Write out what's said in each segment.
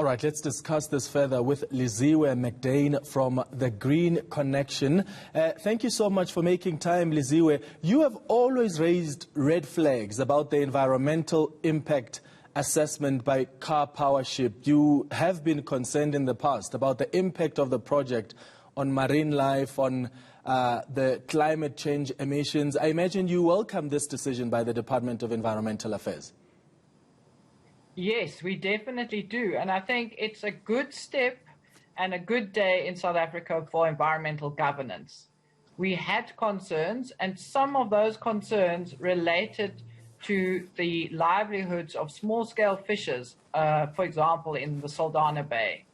All right, let's discuss this further with Liziwe McDaid from the Green Connection. Thank you so much for making time, Liziwe. You have always raised red flags about the environmental impact assessment by Karpowership. You have been concerned in the past about the impact of the project on marine life, on the climate change emissions. I imagine you welcome this decision by the Department of Environmental Affairs. Yes, we definitely do. And I think it's a good step and a good day in South Africa for environmental governance. We had concerns, and some of those concerns related to the livelihoods of small-scale fishers, for example, in the Saldanha Bay.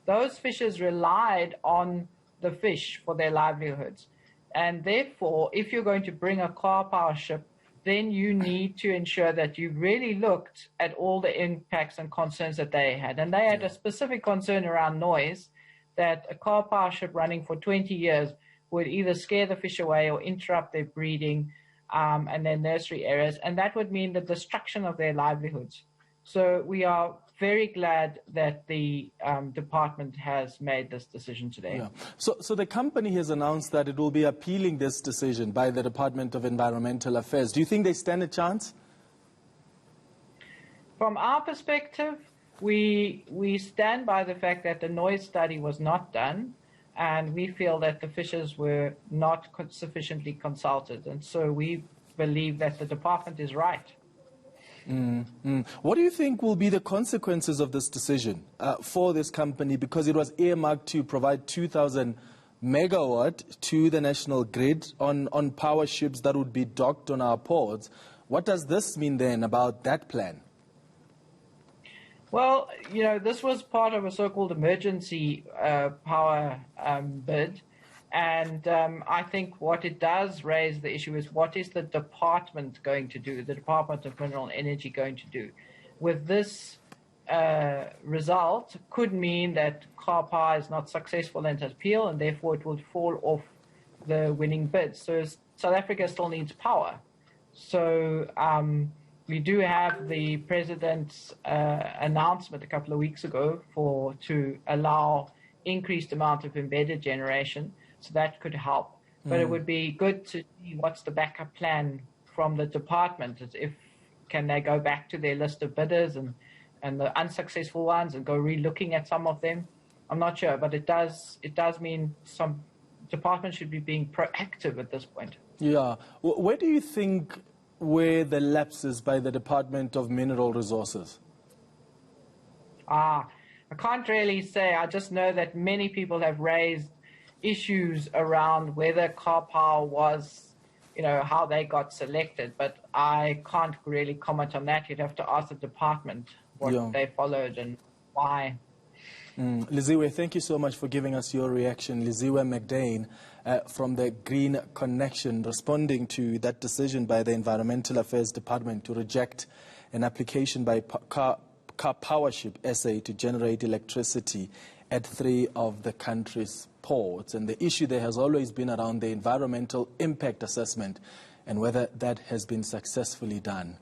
Those fishers relied on the fish for their livelihoods. And therefore, if you're going to bring a car power ship, then you need to ensure that you really looked at all the impacts and concerns that they had. And they had a specific concern around noise, that a car power ship running for 20 years would either scare the fish away or interrupt their breeding and their nursery areas. And that would mean the destruction of their livelihoods. So we are very glad that the department has made this decision today. Yeah. So the company has announced that it will be appealing this decision by the Department of Environmental Affairs. Do you think they stand a chance? From our perspective, we stand by the fact that the noise study was not done, and we feel that the fishers were not sufficiently consulted. And so we believe that the department is right. What do you think will be the consequences of this decision for this company? Because it was earmarked to provide 2,000 megawatt to the national grid on power ships that would be docked on our ports. What does this mean then about that plan? Well, you know, this was part of a so-called emergency power bid. And I think what it does raise the issue is, what is the department going to do, the Department of Mineral and Energy going to do? With this result, could mean that Karpower is not successful in its appeal, and therefore it will fall off the winning bid. So South Africa still needs power. So we do have the President's announcement a couple of weeks ago to allow increased amount of embedded generation. So that could help. But it would be good to see what's the backup plan from the department. Can they go back to their list of bidders and the unsuccessful ones and go re-looking at some of them? I'm not sure, but it does mean some departments should be being proactive at this point. Yeah. Where do you think were the lapses by the Department of Mineral Resources? I can't really say. I just know that many people have raised issues around whether Karpower was, how they got selected, but I can't really comment on that. You'd have to ask the department what they followed and why. Liziwe, thank you so much for giving us your reaction. Liziwe McDaid from the Green Connection, responding to that decision by the Environmental Affairs Department to reject an application by Karpowership SA to generate electricity at 3 of the country's ports. And the issue there has always been around the environmental impact assessment and whether that has been successfully done.